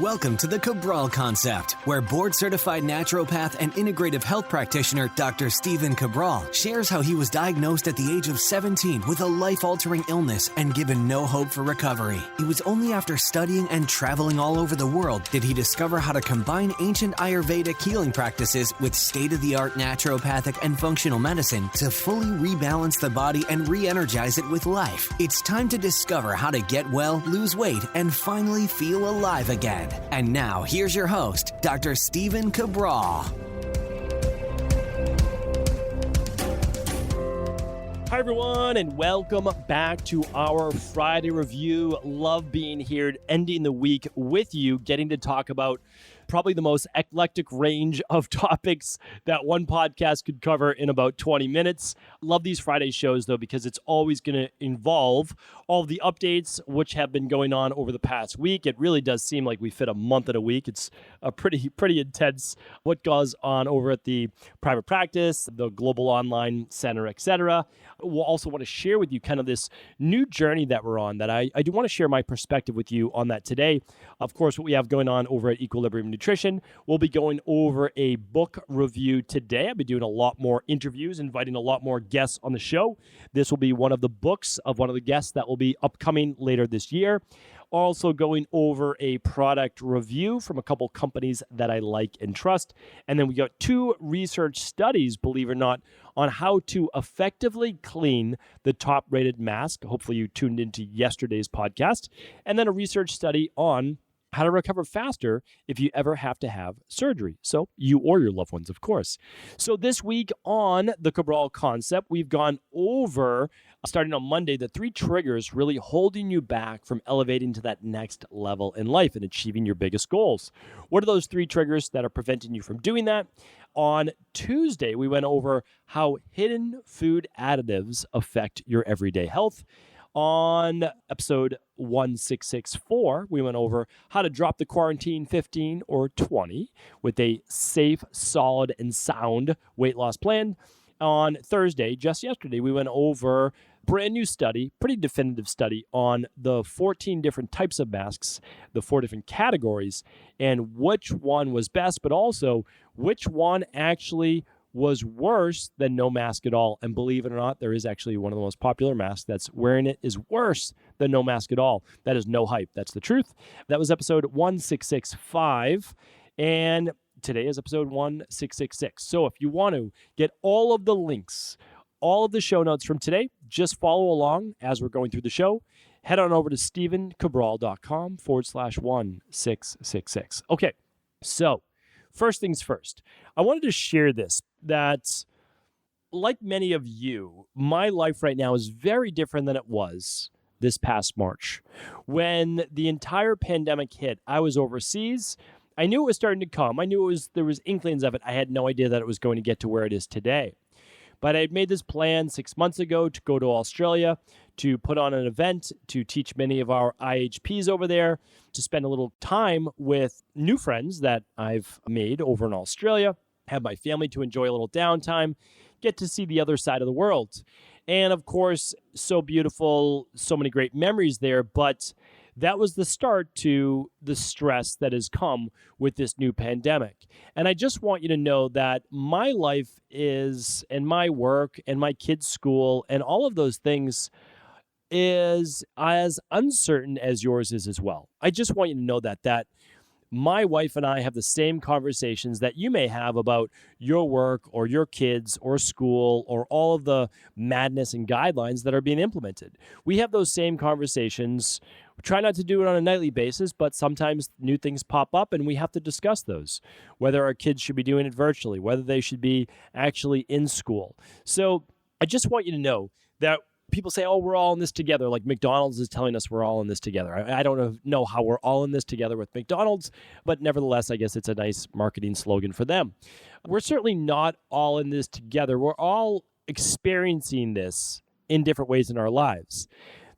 Welcome to the Cabral Concept, where board-certified naturopath and integrative health practitioner Dr. Stephen Cabral shares how he was diagnosed at the age of 17 with a life-altering illness and given no hope for recovery. It was only after studying and traveling all over the world did he discover how to combine ancient Ayurvedic healing practices with state-of-the-art naturopathic and functional medicine to fully rebalance the body and re-energize it with life. It's time to discover how to get well, lose weight, and finally feel alive again. And now, here's your host, Dr. Stephen Cabral. Hi, everyone, and welcome back to our Friday review. Love being here, ending the week with you, getting to talk about probably the most eclectic range of topics that one podcast could cover in about 20 minutes. Love these Friday shows, though, because it's always going to involve all of the updates which have been going on over the past week. It really does seem like we fit a month in a week. It's a pretty intense what goes on over at the private practice, the global online center, etc. We'll also want to share with you kind of this new journey that we're on that I do want to share my perspective with you on that today. Of course, what we have going on over at Equilibrium Nutrition. We'll be going over a book review today. I'll be doing a lot more interviews, inviting a lot more guests on the show. This will be one of the books of one of the guests that will be upcoming later this year. Also going over a product review from a couple companies that I like and trust. And then we got two research studies, believe it or not, on how to effectively clean the top-rated mask. Hopefully you tuned into yesterday's podcast. And then a research study on how to recover faster if you ever have to have surgery. So you or your loved ones, of course. So this week on the Cabral Concept, we've gone over, starting on Monday, the 3 triggers really holding you back from elevating to that next level in life and achieving your biggest goals. What are those 3 triggers that are preventing you from doing that? On Tuesday, we went over how hidden food additives affect your everyday health. On episode 1664, we went over how to drop the quarantine 15 or 20 with a safe, solid, and sound weight loss plan. On Thursday, just yesterday, we went over brand new study, pretty definitive study on the 14 different types of masks, the 4 different categories, and which one was best, but also which one actually was worse than no mask at all. And believe it or not, there is actually one of the most popular masks that's wearing it is worse than no mask at all. That is no hype. That's the truth. That was episode 1665. And today is episode 1666. So if you want to get all of the links, all of the show notes from today, just follow along as we're going through the show. Head on over to stephencabral.com/1666. Okay, so first things first, I wanted to share this, that like many of you, my life right now is very different than it was this past March. When the entire pandemic hit, I was overseas. I knew it was starting to come. I knew there was inklings of it. I had no idea that it was going to get to where it is today. But I had made this plan 6 months ago to go to Australia, to put on an event, to teach many of our IHPs over there, to spend a little time with new friends that I've made over in Australia, have my family to enjoy a little downtime, get to see the other side of the world. And of course, so beautiful, so many great memories there, but that was the start to the stress that has come with this new pandemic. And I just want you to know that my life is, and my work, and my kids' school, and all of those things is as uncertain as yours is as well. I just want you to know that my wife and I have the same conversations that you may have about your work or your kids or school or all of the madness and guidelines that are being implemented. We have those same conversations. We try not to do it on a nightly basis, but sometimes new things pop up and we have to discuss those, whether our kids should be doing it virtually, whether they should be actually in school. So I just want you to know that people say, oh, we're all in this together. Like McDonald's is telling us we're all in this together. I don't know how we're all in this together with McDonald's, but nevertheless, I guess it's a nice marketing slogan for them. We're certainly not all in this together. We're all experiencing this in different ways in our lives.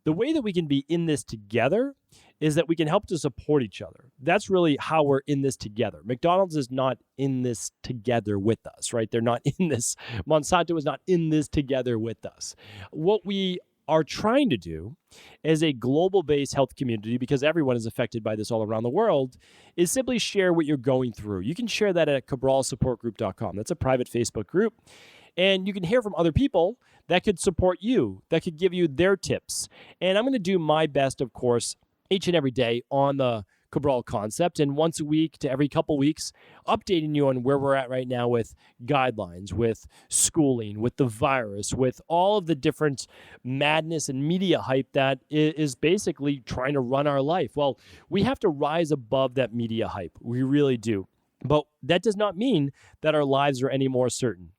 The way that we can be in this together is that we can help to support each other. That's really how we're in this together. McDonald's is not in this together with us, right? They're not in this. Monsanto is not in this together with us. What we are trying to do as a global-based health community, because everyone is affected by this all around the world, is simply share what you're going through. You can share that at cabralsupportgroup.com. That's a private Facebook group. And you can hear from other people that could support you, that could give you their tips. And I'm going to do my best, of course, each and every day on the Cabral concept, and once a week to every couple weeks, updating you on where we're at right now with guidelines, with schooling, with the virus, with all of the different madness and media hype that is basically trying to run our life. Well, we have to rise above that media hype. We really do. But that does not mean that our lives are any more certain.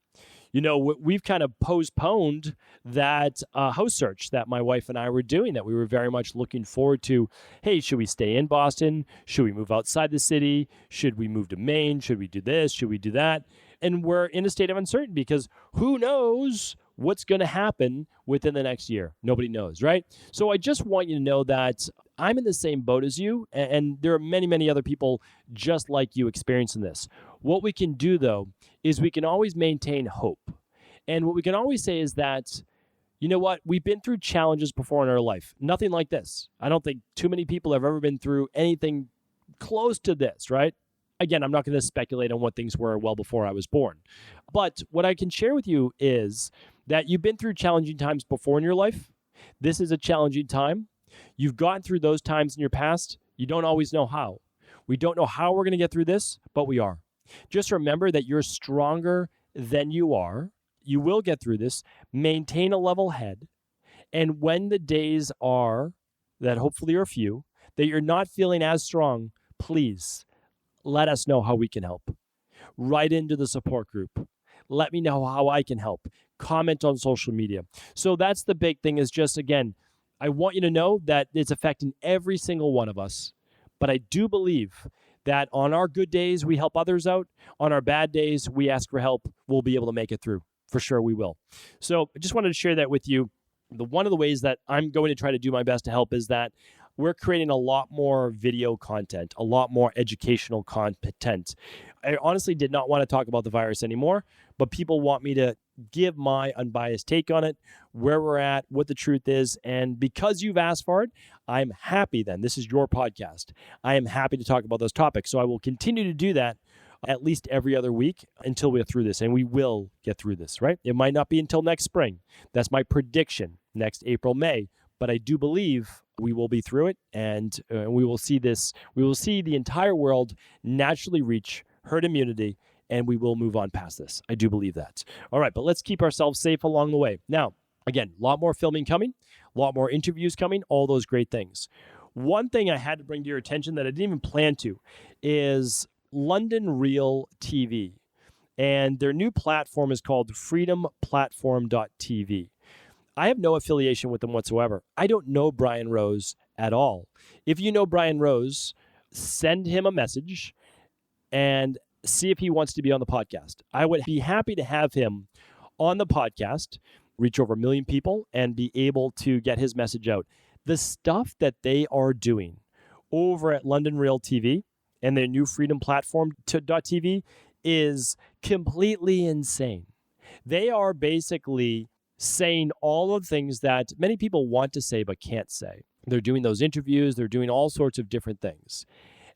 You know, we've kind of postponed that house search that my wife and I were doing, that we were very much looking forward to. Hey, should we stay in Boston? Should we move outside the city? Should we move to Maine? Should we do this? Should we do that? And we're in a state of uncertainty because who knows what's going to happen within the next year? Nobody knows, right? So I just want you to know that I'm in the same boat as you, and there are many, many other people just like you experiencing this. What we can do, though, is we can always maintain hope. And what we can always say is that, you know what, we've been through challenges before in our life. Nothing like this. I don't think too many people have ever been through anything close to this, right? Again, I'm not going to speculate on what things were well before I was born. But what I can share with you is that you've been through challenging times before in your life. This is a challenging time. You've gotten through those times in your past. You don't always know how. We don't know how we're going to get through this, but we are. Just remember that you're stronger than you are. You will get through this. Maintain a level head. And when the days are, that hopefully are few, that you're not feeling as strong, please let us know how we can help. Write into the support group. Let me know how I can help. Comment on social media. So that's the big thing, is just, again, I want you to know that it's affecting every single one of us. But I do believe that on our good days, we help others out. On our bad days, we ask for help. We'll be able to make it through. For sure we will. So I just wanted to share that with you. One of the ways that I'm going to try to do my best to help is that we're creating a lot more video content, a lot more educational content. I honestly did not want to talk about the virus anymore, but people want me to give my unbiased take on it, where we're at, what the truth is. And because you've asked for it, I'm happy then. This is your podcast. I am happy to talk about those topics. So I will continue to do that at least every other week until we're through this. And we will get through this, right? It might not be until next spring. That's my prediction, next April, May. But I do believe we will be through it, and we will see this. We will see the entire world naturally reach herd immunity, and we will move on past this. I do believe that. All right, but let's keep ourselves safe along the way. Now, again, a lot more filming coming, a lot more interviews coming, all those great things. One thing I had to bring to your attention that I didn't even plan to is London Real TV. And their new platform is called freedomplatform.tv. I have no affiliation with them whatsoever. I don't know Brian Rose at all. If you know Brian Rose, send him a message and see if he wants to be on the podcast. I would be happy to have him on the podcast, reach over 1 million people, and be able to get his message out. The stuff that they are doing over at London Real TV and their new Freedom Platform.tv is completely insane. They are basically saying all of the things that many people want to say but can't say. They're doing those interviews. They're doing all sorts of different things.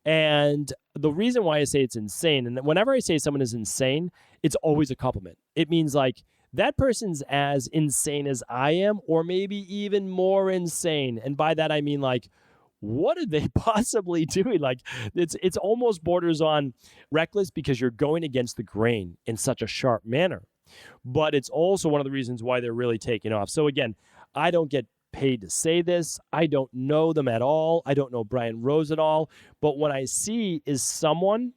And the reason why I say it's insane, and whenever I say someone is insane, it's always a compliment. It means like, that person's as insane as I am, or maybe even more insane. And by that, I mean like, what are they possibly doing? Like, it's almost borders on reckless because you're going against the grain in such a sharp manner. But it's also one of the reasons why they're really taking off. So again, I don't get paid to say this. I don't know them at all. I don't know Brian Rose at all. But what I see is someone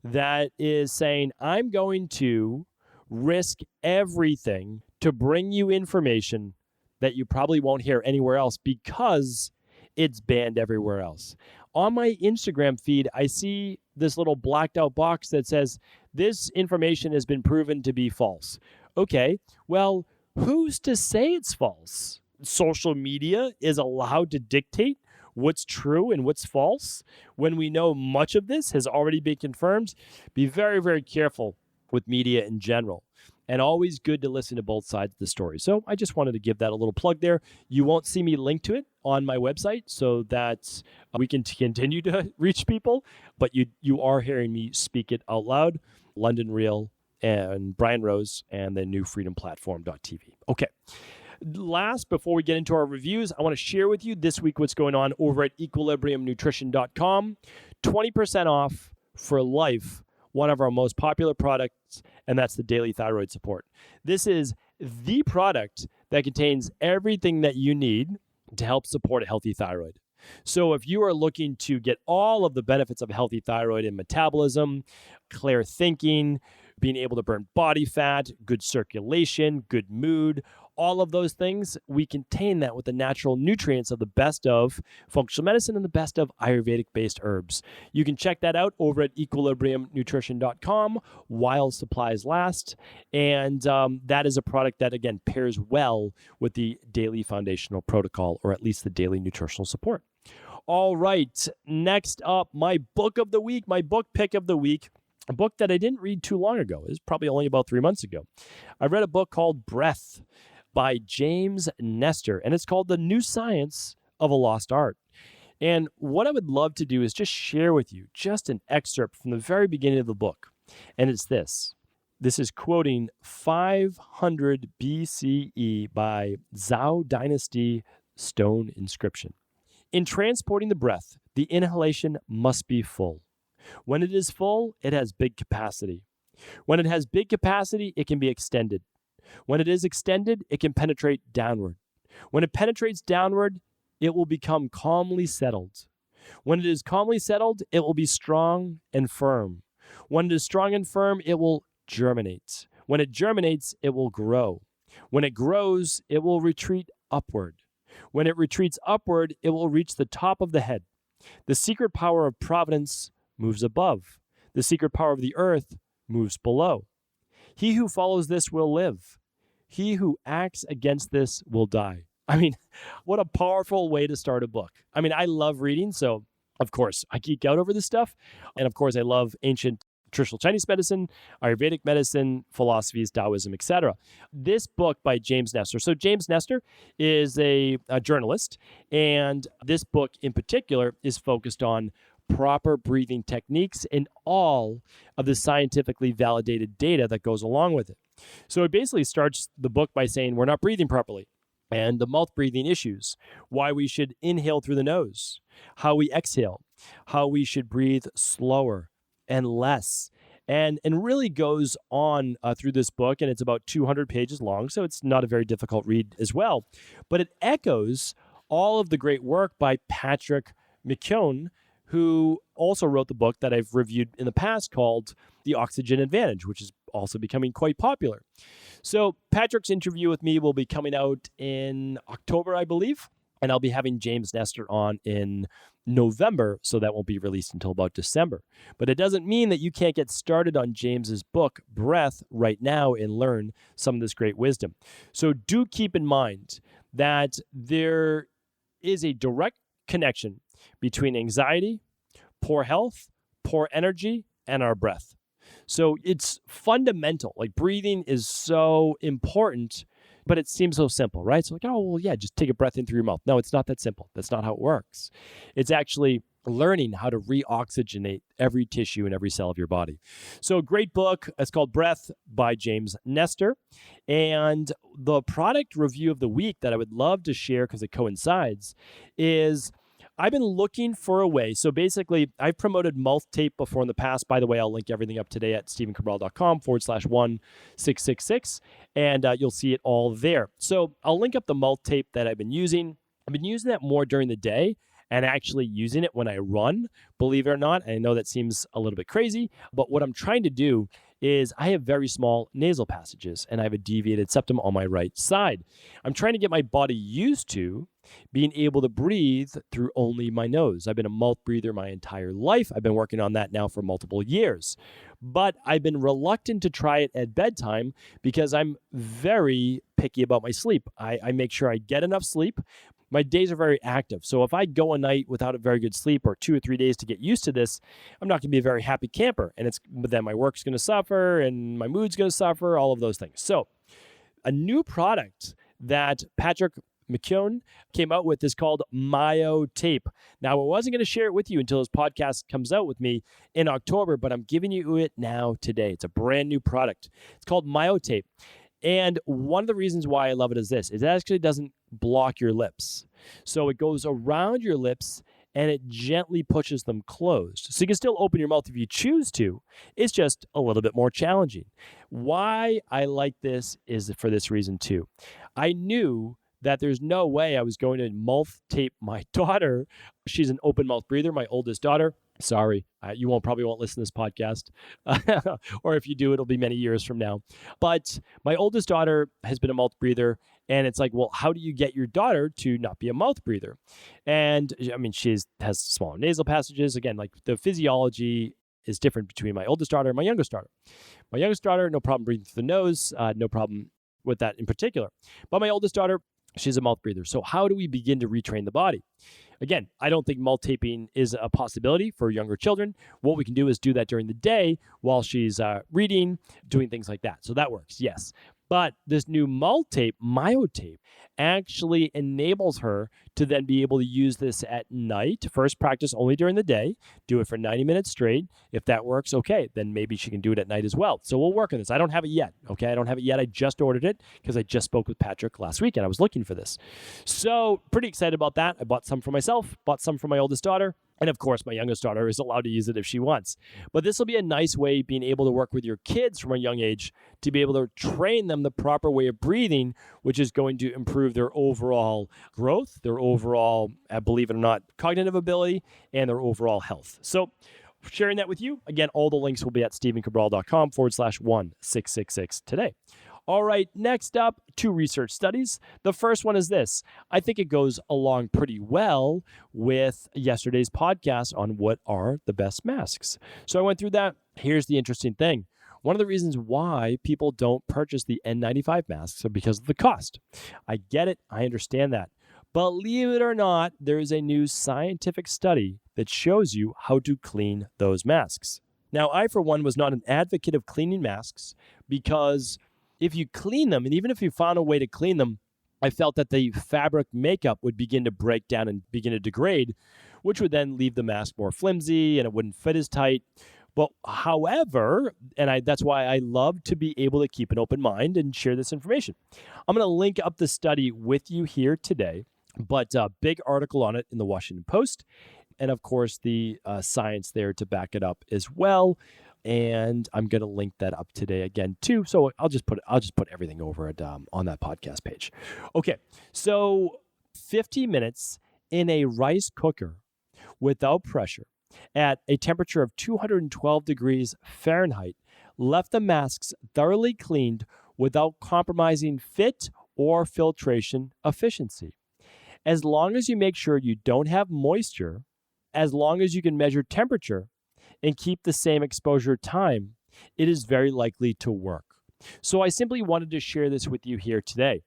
that is saying, I'm going to risk everything to bring you information that you probably won't hear anywhere else because it's banned everywhere else. On my Instagram feed, I see this little blacked out box that says, this information has been proven to be false. Okay, well, who's to say it's false? Social media is allowed to dictate what's true and what's false when we know much of this has already been confirmed. Be very, very careful with media in general. and always good to listen to both sides of the story. So I just wanted to give that a little plug there. You won't see me link to it on my website so that we can continue to reach people, but you are hearing me speak it out loud. London Real and Brian Rose and the new freedomplatform.tv. Okay. Last, before we get into our reviews, I want to share with you this week what's going on over at equilibriumnutrition.com. 20% off for life, one of our most popular products, and that's the Daily Thyroid Support. This is the product that contains everything that you need to help support a healthy thyroid. So if you are looking to get all of the benefits of a healthy thyroid in metabolism, clear thinking, being able to burn body fat, good circulation, good mood, all of those things, we contain that with the natural nutrients of the best of functional medicine and the best of Ayurvedic-based herbs. You can check that out over at equilibriumnutrition.com while supplies last. And that is a product that, again, pairs well with the daily foundational protocol, or at least the daily nutritional support. All right, next up, my book of the week, my book pick of the week. A book that I didn't read too long ago. It was probably only about 3 months ago. I read a book called Breath by James Nestor, and it's called The New Science of a Lost Art. And what I would love to do is just share with you just an excerpt from the very beginning of the book. And it's this. This is quoting 500 BCE by Zhou Dynasty stone inscription. In transporting the breath, the inhalation must be full. When it is full, it has big capacity. When it has big capacity, it can be extended. When it is extended, it can penetrate downward. When it penetrates downward, it will become calmly settled. When it is calmly settled, it will be strong and firm. When it is strong and firm, it will germinate. When it germinates, it will grow. When it grows, it will retreat upward. When it retreats upward, it will reach the top of the head. The secret power of providence moves above. The secret power of the earth moves below. He who follows this will live. He who acts against this will die. I mean, what a powerful way to start a book. I mean, I love reading, so of course I geek out over this stuff. And of course I love ancient traditional Chinese medicine, Ayurvedic medicine, philosophies, Taoism, etc. This book by James Nestor. So James Nestor is a journalist, and this book in particular is focused on proper breathing techniques and all of the scientifically validated data that goes along with it. So it basically starts the book by saying we're not breathing properly, and the mouth breathing issues, why we should inhale through the nose, how we exhale, how we should breathe slower and less, and really goes on through this book, and it's about 200 pages long, so it's not a very difficult read as well. But it echoes all of the great work by Patrick McKeown, who also wrote the book that I've reviewed in the past called The Oxygen Advantage, which is also becoming quite popular. So Patrick's interview with me will be coming out in October, I believe, and I'll be having James Nestor on in November, so that won't be released until about December. But it doesn't mean that you can't get started on James's book, Breath, right now and learn some of this great wisdom. So do keep in mind that there is a direct connection between anxiety, poor health, poor energy, and our breath. So it's fundamental. Like, breathing is so important, but it seems so simple, right? So like, oh, well, yeah, just take a breath in through your mouth. No, it's not that simple. That's not how it works. It's actually learning how to reoxygenate every tissue and every cell of your body. So a great book. It's called Breath by James Nestor. And the product review of the week that I would love to share, because it coincides, is I've been looking for a way. So basically, I've promoted mouth tape before in the past. By the way, I'll link everything up today at stephencabral.com/1666, and you'll see it all there. So I'll link up the mouth tape that I've been using. I've been using that more during the day and actually using it when I run, believe it or not. I know that seems a little bit crazy, but what I'm trying to do is I have very small nasal passages and I have a deviated septum on my right side. I'm trying to get my body used to being able to breathe through only my nose. I've been a mouth breather my entire life. I've been working on that now for multiple years. But I've been reluctant to try it at bedtime because I'm very picky about my sleep. I make sure I get enough sleep. my days are very active. So if I go a night without a very good sleep or 2 or 3 days to get used to this, I'm not going to be a very happy camper. And then my work's going to suffer and my mood's going to suffer, all of those things. So a new product that Patrick McKeown came out with is called MyoTape. Now, I wasn't going to share it with you until this podcast comes out with me in October, but I'm giving you it now today. It's a brand new product. It's called MyoTape. And one of the reasons why I love it is this. It actually doesn't block your lips. So it goes around your lips and it gently pushes them closed. So you can still open your mouth if you choose to. It's just a little bit more challenging. Why I like this is for this reason too. I knew that there's no way I was going to mouth tape my daughter. She's an open mouth breather, my oldest daughter. Sorry, you probably won't listen to this podcast. Or if you do, it'll be many years from now. But my oldest daughter has been a mouth breather. And it's like, well, how do you get your daughter to not be a mouth breather? And I mean, she has smaller nasal passages. Again, like the physiology is different between my oldest daughter and my youngest daughter. My youngest daughter, no problem breathing through the nose, no problem with that in particular. But my oldest daughter, she's a mouth breather. So how do we begin to retrain the body? Again, I don't think mouth taping is a possibility for younger children. What we can do is do that during the day while she's reading, doing things like that. So that works, yes. But this new MyoTape, actually enables her to then be able to use this at night. First, practice only during the day. Do it for 90 minutes straight. If that works, okay, then maybe she can do it at night as well. So we'll work on this. I don't have it yet, okay? I don't have it yet. I just ordered it because I just spoke with Patrick last week and I was looking for this. So pretty excited about that. I bought some for myself, bought some for my oldest daughter. And of course, my youngest daughter is allowed to use it if she wants. But this will be a nice way being able to work with your kids from a young age to be able to train them the proper way of breathing, which is going to improve their overall growth, their overall, believe it or not, cognitive ability, and their overall health. So sharing that with you, again, all the links will be at stevencabral.com/1666 today. All right, next up, 2 research studies. The first one is this. I think it goes along pretty well with yesterday's podcast on what are the best masks. So I went through that. Here's the interesting thing. One of the reasons why people don't purchase the N95 masks are because of the cost. I get it. I understand that. Believe it or not, there is a new scientific study that shows you how to clean those masks. Now, I, for one, was not an advocate of cleaning masks because if you clean them, and even if you found a way to clean them, I felt that the fabric makeup would begin to break down and begin to degrade, which would then leave the mask more flimsy and it wouldn't fit as tight. But however, that's why I love to be able to keep an open mind and share this information. I'm going to link up the study with you here today, but a big article on it in the Washington Post. And of course, the science there to back it up as well. And I'm going to link that up today again too. So I'll just put everything over at on that podcast page. Okay, so 50 minutes in a rice cooker without pressure at a temperature of 212 degrees Fahrenheit left the masks thoroughly cleaned without compromising fit or filtration efficiency. As long as you make sure you don't have moisture, as long as you can measure temperature, and keep the same exposure time, it is very likely to work. So I simply wanted to share this with you here today.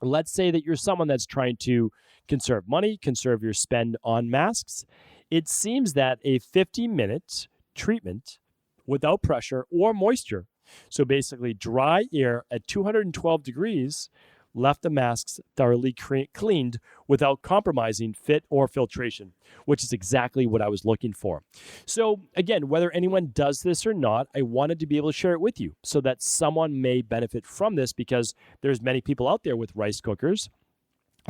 Let's say that you're someone that's trying to conserve money, conserve your spend on masks. It seems that a 50-minute treatment without pressure or moisture, so basically dry air at 212 degrees, left the masks thoroughly cleaned without compromising fit or filtration, which is exactly what I was looking for. So again, whether anyone does this or not, I wanted to be able to share it with you so that someone may benefit from this because there's many people out there with rice cookers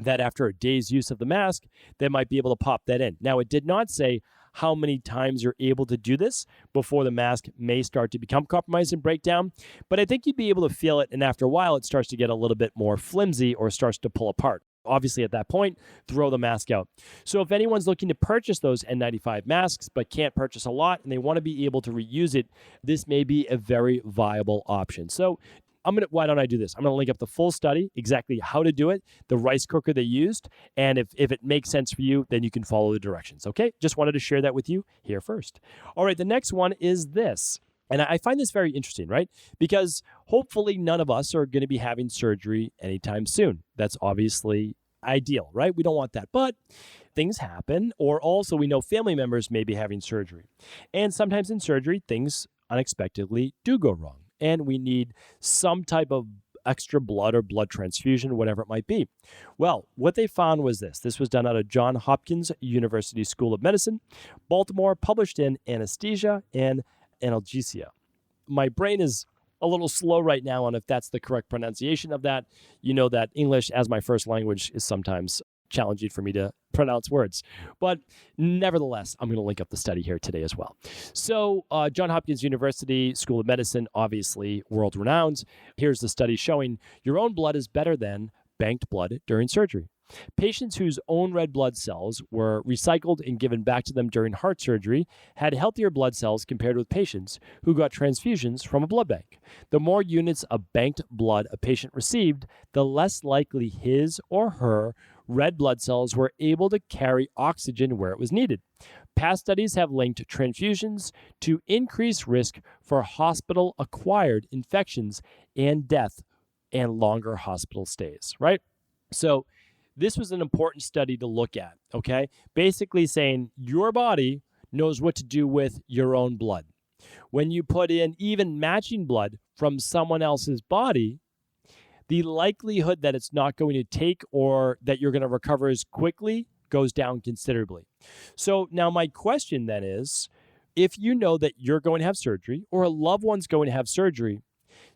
that after a day's use of the mask, they might be able to pop that in. Now, it did not say how many times you're able to do this before the mask may start to become compromised and break down. But I think you'd be able to feel it. And after a while, it starts to get a little bit more flimsy or starts to pull apart. Obviously, at that point, throw the mask out. So if anyone's looking to purchase those N95 masks but can't purchase a lot and they want to be able to reuse it, this may be a very viable option. So why don't I do this? I'm going to link up the full study, exactly how to do it, the rice cooker they used, and if it makes sense for you, then you can follow the directions, okay? Just wanted to share that with you here first. All right, the next one is this. And I find this very interesting, right? Because hopefully none of us are going to be having surgery anytime soon. That's obviously ideal, right? We don't want that. But things happen, or also we know family members may be having surgery. And sometimes in surgery, things unexpectedly do go wrong. And we need some type of extra blood or blood transfusion, whatever it might be. Well, what they found was this. This was done out of Johns Hopkins University School of Medicine, Baltimore, published in Anesthesia and Analgesia. My brain is a little slow right now on if that's the correct pronunciation of that. You know that English as my first language is sometimes challenging for me to pronounce words. But nevertheless, I'm going to link up the study here today as well. So Johns Hopkins University School of Medicine, obviously world-renowned. Here's the study showing your own blood is better than banked blood during surgery. Patients whose own red blood cells were recycled and given back to them during heart surgery had healthier blood cells compared with patients who got transfusions from a blood bank. The more units of banked blood a patient received, the less likely his or her red blood cells were able to carry oxygen where it was needed. Past studies have linked transfusions to increased risk for hospital-acquired infections and death and longer hospital stays, right? So this was an important study to look at, okay? Basically saying your body knows what to do with your own blood. When you put in even matching blood from someone else's body, the likelihood that it's not going to take or that you're going to recover as quickly goes down considerably. So now my question then is, if you know that you're going to have surgery or a loved one's going to have surgery,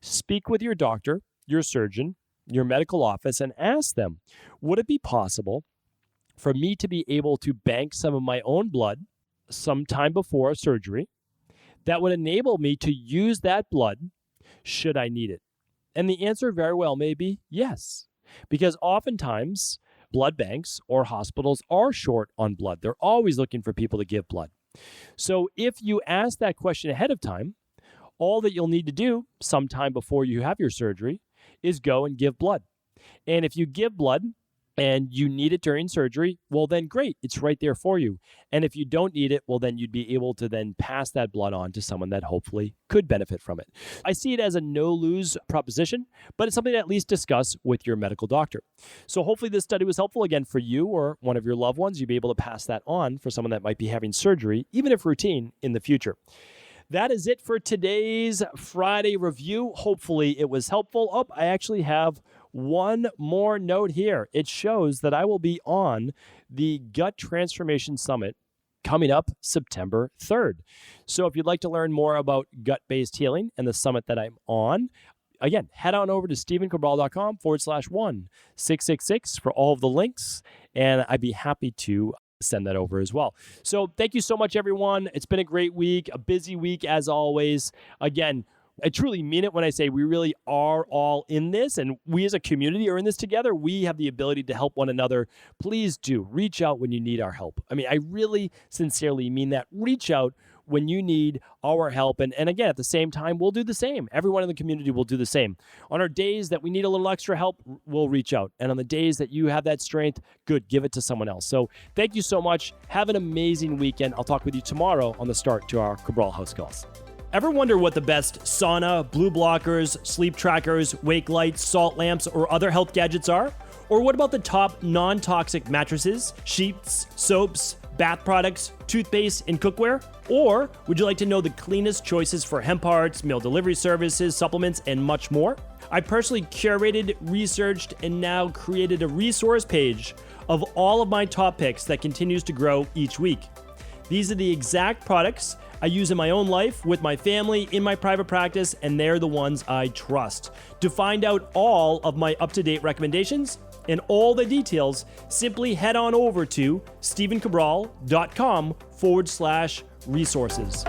speak with your doctor, your surgeon, your medical office, and ask them, would it be possible for me to be able to bank some of my own blood sometime before surgery that would enable me to use that blood should I need it? And the answer very well may be yes, because oftentimes blood banks or hospitals are short on blood. They're always looking for people to give blood. So if you ask that question ahead of time, all that you'll need to do sometime before you have your surgery is go and give blood. And if you give blood and you need it during surgery, well, then great, it's right there for you. And if you don't need it, well, then you'd be able to then pass that blood on to someone that hopefully could benefit from it. I see it as a no-lose proposition, but it's something to at least discuss with your medical doctor. So hopefully this study was helpful again for you or one of your loved ones. You'd be able to pass that on for someone that might be having surgery, even if routine, in the future. That is it for today's Friday review. Hopefully it was helpful. Oh, I actually have one more note here. It shows that I will be on the Gut Transformation Summit coming up September 3rd. So if you'd like to learn more about gut-based healing and the summit that I'm on, again, head on over to stevencabral.com/1666 for all of the links, and I'd be happy to send that over as well. So thank you so much, everyone. It's been a great week, a busy week as always. Again, I truly mean it when I say we really are all in this, and we as a community are in this together. We have the ability to help one another. Please do reach out when you need our help. I mean, I really sincerely mean that. Reach out when you need our help. And again, at the same time, we'll do the same. Everyone in the community will do the same. On our days that we need a little extra help, we'll reach out. And on the days that you have that strength, good, give it to someone else. So thank you so much. Have an amazing weekend. I'll talk with you tomorrow on the start to our Cabral House Calls. Ever wonder what the best sauna, blue blockers, sleep trackers, wake lights, salt lamps, or other health gadgets are? Or what about the top non-toxic mattresses, sheets, soaps, bath products, toothpaste, and cookware? Or would you like to know the cleanest choices for hemp parts, meal delivery services, supplements, and much more? I personally curated, researched, and now created a resource page of all of my top picks that continues to grow each week. These are the exact products I use in my own life, with my family, in my private practice, and they're the ones I trust. To find out all of my up-to-date recommendations and all the details, simply head on over to stevencabral.com/resources.